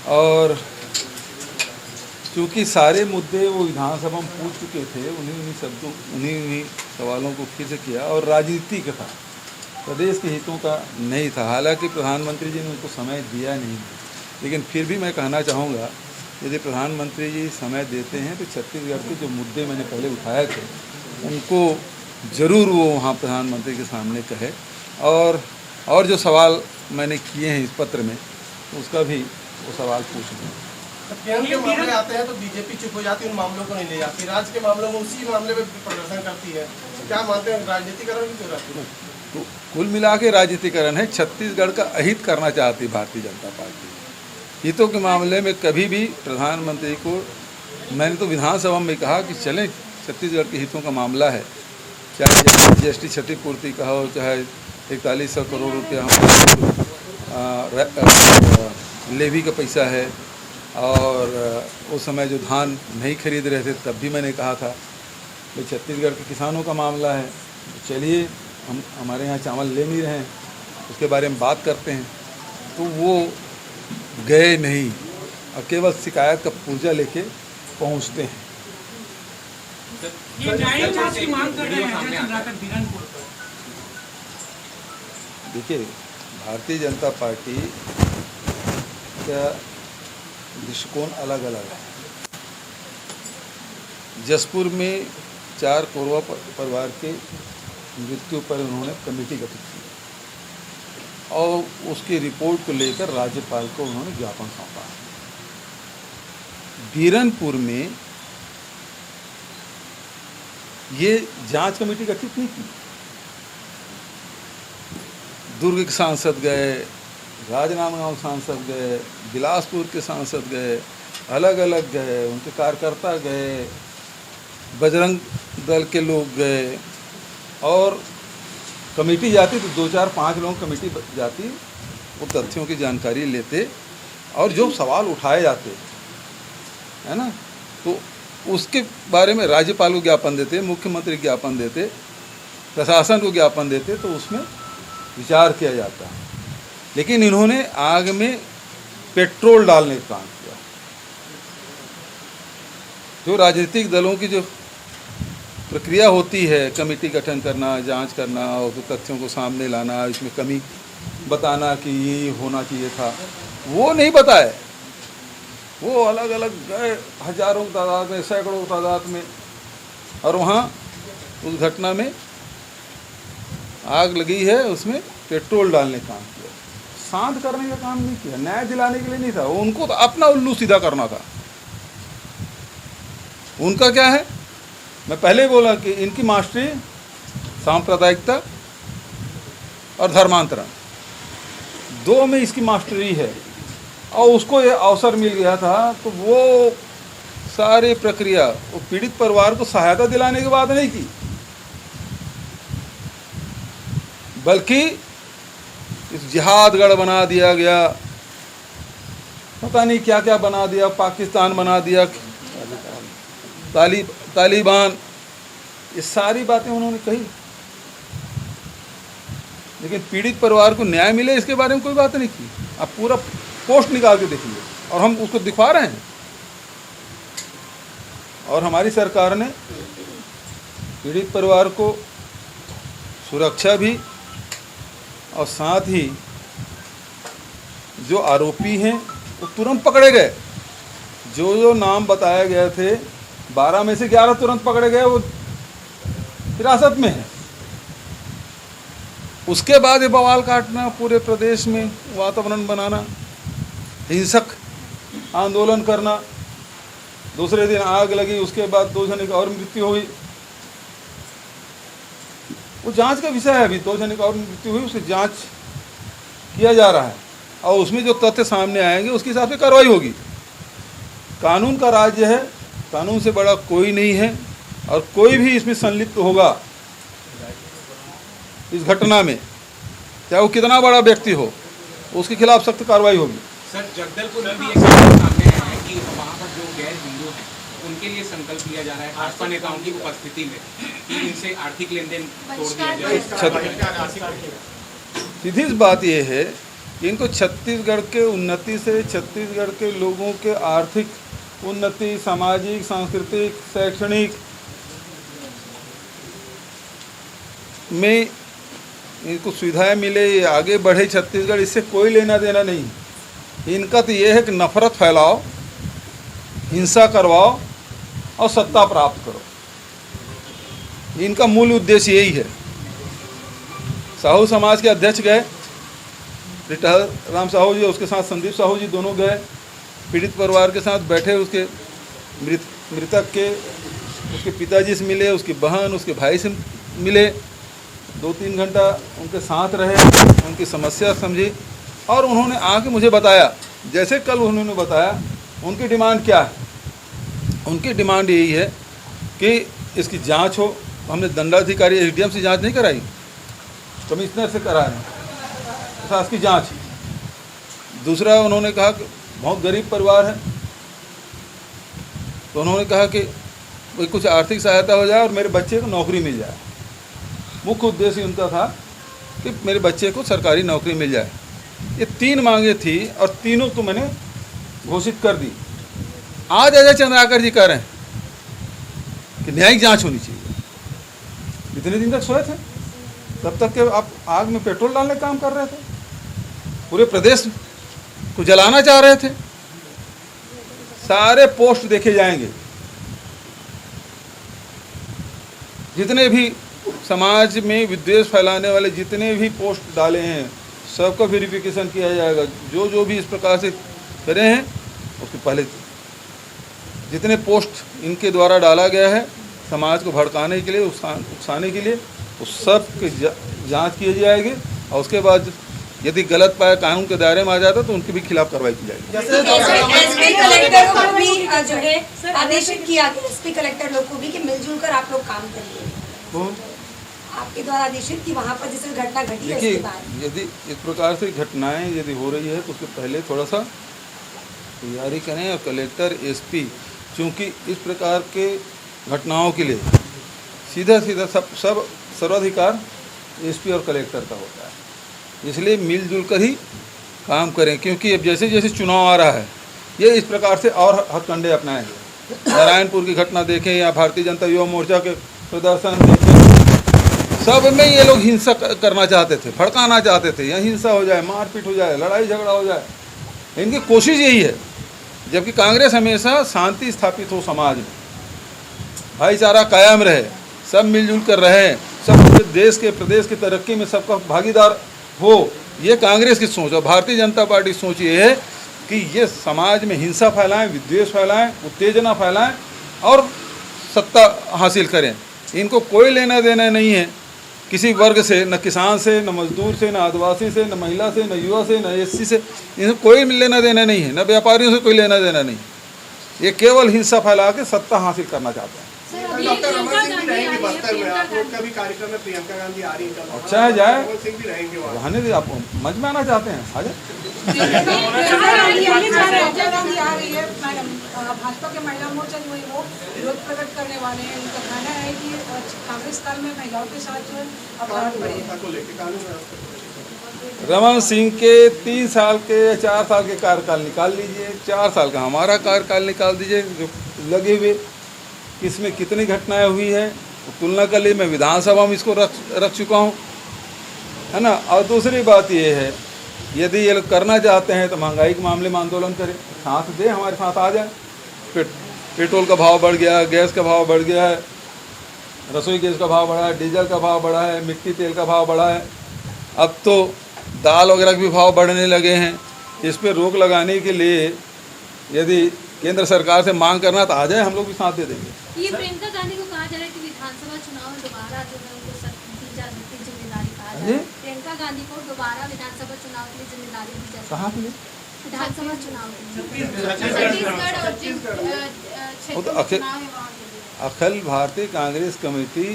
और चूँकि सारे मुद्दे वो विधानसभा में पूछ चुके थे, उन्हीं सवालों को फिर से किया और राजनीतिक था, प्रदेश के हितों का नहीं था। हालांकि प्रधानमंत्री जी ने उनको समय दिया नहीं, लेकिन फिर भी मैं कहना चाहूँगा यदि प्रधानमंत्री जी समय देते हैं तो छत्तीसगढ़ के जो मुद्दे मैंने पहले उठाए थे उनको ज़रूर वो वहाँ प्रधानमंत्री के सामने कहे, और जो सवाल मैंने किए हैं इस पत्र में उसका भी वो सवाल पूछ लें। केंद्र के मामले आते हैं तो बीजेपी चुप हो जाती है, उन मामलों को नहीं ले जाती, राज्य के मामलों में उसी मामले में प्रदर्शन करती है। क्या मानते हैं, राजनीतिकरण भी हो जाती है? तो कुल मिला के राजनीतिकरण है। छत्तीसगढ़ का अहित करना चाहती भारतीय जनता पार्टी। हितों के मामले में कभी भी प्रधानमंत्री को, मैंने तो विधानसभा में कहा कि चलें, छत्तीसगढ़ के हितों का मामला है, चाहे जीएसटी क्षतिपूर्ति का हो, चाहे 4100 करोड़ रुपया लेवी का पैसा है, और उस समय जो धान नहीं खरीद रहे थे तब भी मैंने कहा था कि छत्तीसगढ़ के किसानों का मामला है, चलिए हमारे यहाँ चावल ले नहीं रहे हैं, उसके बारे में बात करते हैं। तो वो गए नहीं और केवल शिकायत का पुर्जा लेके पहुँचते हैं। देखिए, भारतीय जनता पार्टी का दृष्टिकोण अलग अलग है। जसपुर में 4 कोरवा परिवार के मृत्यु पर उन्होंने कमेटी गठित की और उसकी रिपोर्ट को लेकर राज्यपाल को उन्होंने ज्ञापन सौंपा। बीरनपुर में ये जांच कमेटी गठित नहीं की। दुर्ग के सांसद गए, राजनांदगांव सांसद गए, बिलासपुर के सांसद गए, अलग अलग गए, उनके कार्यकर्ता गए, बजरंग दल के लोग गए, और कमेटी जाती तो 2, 4, 5 लोग कमेटी जाती, वो तथ्यों की जानकारी लेते और जो सवाल उठाए जाते है ना, तो उसके बारे में राज्यपाल को ज्ञापन देते, मुख्यमंत्री ज्ञापन देते, प्रशासन को ज्ञापन देते, तो उसमें विचार किया जाता है। लेकिन इन्होंने आग में पेट्रोल डालने का काम किया। जो राजनीतिक दलों की जो प्रक्रिया होती है, कमेटी गठन करना, जांच करना और तथ्यों को सामने लाना, इसमें कमी बताना कि ये होना चाहिए था, वो नहीं बताए। वो अलग अलग गए, हजारों की तादाद में, सैकड़ों की तादाद में, और वहाँ उस घटना में आग लगी है, उसमें पेट्रोल डालने का काम किया। शांत करने का काम नहीं किया, न्याय दिलाने के लिए नहीं था। उनको तो अपना उल्लू सीधा करना था। उनका क्या है, मैं पहले ही बोला कि इनकी मास्टरी सांप्रदायिकता और धर्मांतरण, 2 में इसकी मास्टरी है। और उसको ये अवसर मिल गया था तो वो सारी प्रक्रिया वो पीड़ित परिवार को सहायता दिलाने की बात नहीं की, बल्कि इस जिहादगढ़ बना दिया गया, पता नहीं क्या क्या बना दिया, पाकिस्तान बना दिया, तालिबान, ये सारी बातें उन्होंने कही। लेकिन पीड़ित परिवार को न्याय मिले इसके बारे में कोई बात नहीं की। आप पूरा पोस्ट निकाल के देखिए, और हम उसको दिखा रहे हैं। और हमारी सरकार ने पीड़ित परिवार को सुरक्षा भी, और साथ ही जो आरोपी हैं वो तुरंत पकड़े गए। जो नाम बताए गए थे, 12 में से 11 तुरंत पकड़े गए, वो हिरासत में है। उसके बाद ये बवाल काटना, पूरे प्रदेश में वातावरण बनाना, हिंसक आंदोलन करना, दूसरे दिन आग लगी, उसके बाद 2 जने की और मृत्यु हुई। वो जांच का विषय है। अभी 2 जने की और मृत्यु हुई, उसकी जांच किया जा रहा है, और उसमें जो तथ्य सामने आएंगे उसके हिसाब से कार्रवाई होगी। कानून का राज्य है, कानून से बड़ा कोई नहीं है, और कोई भी इसमें संलिप्त होगा इस घटना में, चाहे वो कितना बड़ा व्यक्ति हो, उसके खिलाफ सख्त कार्रवाई होगी। सर, जगदलपुर में भी एक सामने आया है कि वहाँ पर जो गैर हिंदू हैं उनके लिए संकल्प लिया जा रहा है भाजपा नेताओं की उपस्थिति में कि इनसे आर्थिक लेन देन तोड़ दिया जाए। सीधी सी बात यह है इनको छत्तीसगढ़ के उन्नति से, छत्तीसगढ़ के लोगों के आर्थिक उन्नति, सामाजिक, सांस्कृतिक, शैक्षणिक में इनको सुविधाएं मिले, ये आगे बढ़े छत्तीसगढ़, इससे कोई लेना देना नहीं। इनका तो ये है कि नफरत फैलाओ, हिंसा करवाओ और सत्ता प्राप्त करो। इनका मूल उद्देश्य यही है। साहू समाज के अध्यक्ष गए, रिटायर राम साहू जी, उसके साथ संदीप साहू जी दोनों गए, पीड़ित परिवार के साथ बैठे, उसके मृतक के उसके पिताजी से मिले, उसकी बहन, उसके भाई से मिले, 2-3 घंटा उनके साथ रहे, उनकी समस्या समझी और उन्होंने आके मुझे बताया, जैसे कल उन्होंने बताया उनकी डिमांड क्या है। उनकी डिमांड यही है कि इसकी जांच हो। हमने दंडाधिकारी एसडीएम से जांच नहीं कराई, कमिश्नर से कराए, शासकीय जांच। दूसरा उन्होंने कहा कि बहुत गरीब परिवार है, तो उन्होंने कहा कि कोई कुछ आर्थिक सहायता हो जाए और मेरे बच्चे को नौकरी मिल जाए। मुख्य उद्देश्य उनका था कि मेरे बच्चे को सरकारी नौकरी मिल जाए। ये 3 मांगे थी और तीनों को मैंने घोषित कर दी। आज अजय चंद्राकर जी कह रहे हैं कि न्यायिक जांच होनी चाहिए। इतने दिन तक सोए थे, तब तक के आप आग में पेट्रोल डालने का काम कर रहे थे, पूरे प्रदेश को जलाना चाह रहे थे। सारे पोस्ट देखे जाएंगे, जितने भी समाज में विद्वेष फैलाने वाले जितने भी पोस्ट डाले हैं सबका वेरिफिकेशन किया जाएगा। जो भी इस प्रकार से करे हैं उसके पहले जितने पोस्ट इनके द्वारा डाला गया है समाज को भड़काने के लिए, उकसाने के लिए, उस सब की जांच की जाएगी और उसके बाद यदि गलत पाया कानून के दायरे में आ जाता तो उनके भी खिलाफ कार्रवाई की जाएगी। एसपी कलेक्टर को भी जो है आदेशित किया गया, एसपी कलेक्टर लोग को भी कि मिलजुल कर आप लोग काम करिए। आपके द्वारा आदेशित कि वहाँ पर जैसे घटना घटी है उसके बाद यदि इस प्रकार से घटनाएं यदि हो रही है तो उसके पहले थोड़ा सा तैयारी करें। और कलेक्टर, एसपी, चूँकि इस प्रकार के घटनाओं के लिए सीधा सब सर्वाधिकार एसपी और कलेक्टर का होता है, इसलिए मिलजुल कर ही काम करें। क्योंकि अब जैसे जैसे चुनाव आ रहा है ये इस प्रकार से और हथकंडे अपनाएंगे। नारायणपुर की घटना देखें या भारतीय जनता युवा मोर्चा के प्रदर्शन देखें, सब में ये लोग हिंसा करना चाहते थे, भड़काना चाहते थे, या हिंसा हो जाए, मारपीट हो जाए, लड़ाई झगड़ा हो जाए। इनकी कोशिश यही है, जबकि कांग्रेस हमेशा शांति स्थापित हो, समाज में भाईचारा कायम रहे, सब मिलजुल कर रहे, सब पूरे देश के प्रदेश की तरक्की में सबका भागीदार हो। ये कांग्रेस की सोच और भारतीय जनता पार्टी की सोच ये है कि ये समाज में हिंसा फैलाएं, विद्वेष फैलाएं, उत्तेजना फैलाएं और सत्ता हासिल करें। इनको कोई लेना देना नहीं है किसी वर्ग से, न किसान से, न मजदूर से, न आदिवासी से, न महिला से, न युवा से, न एससी से, इनको कोई लेना देना नहीं है, न व्यापारियों से कोई लेना देना नहीं। ये केवल हिंसा फैला के सत्ता हासिल करना चाहते हैं। डॉक्टर रमन सिंह भी रहेंगे बस्तर में, आप लोग का भी कार्यक्रम में प्रियंका गांधी आ रही है, अच्छा है, जाए, रमन सिंह भी रहेंगे वहाँ। रहने दे, आप मंच में आना चाहते हैं आ जाए। भाजपा के महिला मोर्चा जो है वो विरोध प्रकट करने वाले हैं। उनका कहना है कि कांग्रेस काल में महिलाओं के साथ जो है अपराध बढ़े। रमन सिंह के 3 साल के या 4 साल के कार्यकाल निकाल लीजिए, 4 साल का हमारा कार्यकाल निकाल दीजिए, जो लगे हुए इसमें कितनी घटनाएं हुई है तो तुलना कर ली। मैं विधानसभा में इसको रख चुका हूँ, है ना। और दूसरी बात ये है, यदि ये लोग करना चाहते हैं तो महंगाई के मामले में आंदोलन करें, साथ दे, हमारे साथ आ जाए। पेट्रोल का भाव बढ़ गया है, गैस का भाव बढ़ गया है, रसोई गैस का भाव बढ़ा है, डीजल का भाव बढ़ा है, मिट्टी तेल का भाव बढ़ा है, अब तो दाल वगैरह के भी भाव बढ़ने लगे हैं। इस पर रोक लगाने के लिए यदि केंद्र सरकार से मांग करना तो आ जाए, हम लोग भी साथ दे देंगे। ये प्रियंका गांधी को कहा जा रहा है कि विधानसभा चुनाव में दोबारा जो है उनको दी जा सकती जिम्मेदारी कहा जा रहा है। प्रियंका गांधी को दोबारा विधानसभा चुनाव के लिए जिम्मेदारी दी जा सकती है। कहाँ के लिए? विधानसभा चुनाव के छत्तीसगढ़ और जिन क्षेत्रों में चुनाव है वहाँ के लिए। अखिल भारतीय कांग्रेस कमेटी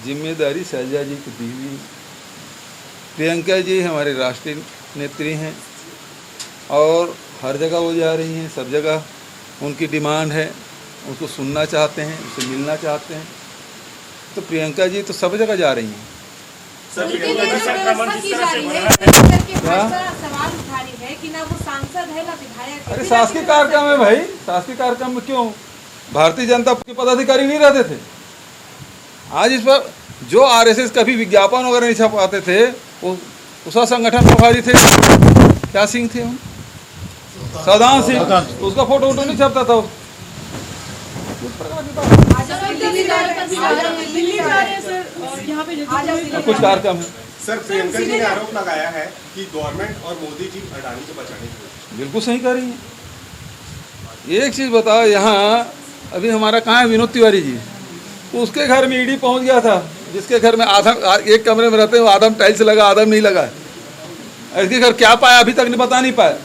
जिम्मेदारी शैलजा जी को दी हुई। प्रियंका जी हमारे राष्ट्रीय नेत्री हैं और हर जगह वो जा रही हैं, सब जगह उनकी डिमांड है, उसको सुनना चाहते हैं, उससे मिलना चाहते हैं। तो प्रियंका जी तो सब जगह जा रही हैं। उनके लिए जो व्यवस्था की जा रही है भाजपा सवाल उठा रही है कि ना वो सांसद है ना विधायक है। अरे शासकीय कार्यक्रम है भाई, शासकीय कार्यक्रम में क्यों भारतीय जनता के पदाधिकारी नहीं रहते थे? आज इस पर जो आरएसएस कभी विज्ञापन वगैरह नहीं छपाते थे, वो उसका संगठन प्रभारी थे, क्या सिंह थे हम, सदान सिंह, उसका फोटो वोटो नहीं छपता था। दिल्ली जा रहे हैं सर, यहाँ पे कुछ कार्यक्रम है। सर प्रियंका जी ने आरोप लगाया है कि गवर्नमेंट और मोदी जी अडानी को बचाने की बिल्कुल सही कह रही है। एक चीज़ बताओ, यहाँ अभी हमारा कहाँ है विनोद तिवारी जी, उसके घर में ईडी पहुँच गया था, जिसके घर में एक कमरे में रहते हैं, आदम टाइल्स लगा, आदम नहीं लगा। इसके घर क्या पाया अभी तक नहीं बता नहीं पाया।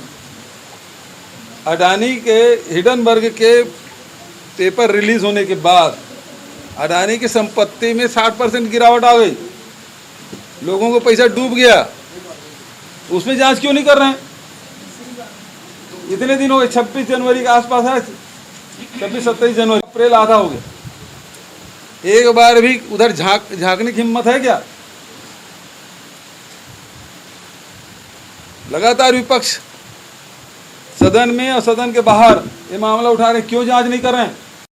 अडानी के हिडनबर्ग के पेपर रिलीज होने के बाद अडानी की संपत्ति में 60% गिरावट आ गई, लोगों को पैसा डूब गया। उसमें जांच क्यों नहीं कर रहे हैं? इतने दिन हो गए, 26 जनवरी के आसपास है, 26-27 जनवरी, अप्रैल आधा हो गया, एक बार भी उधर झांकने की हिम्मत है क्या? लगातार विपक्ष सदन में और सदन के बाहर ये मामला उठा रहे, क्यों जांच नहीं कर रहे हैं?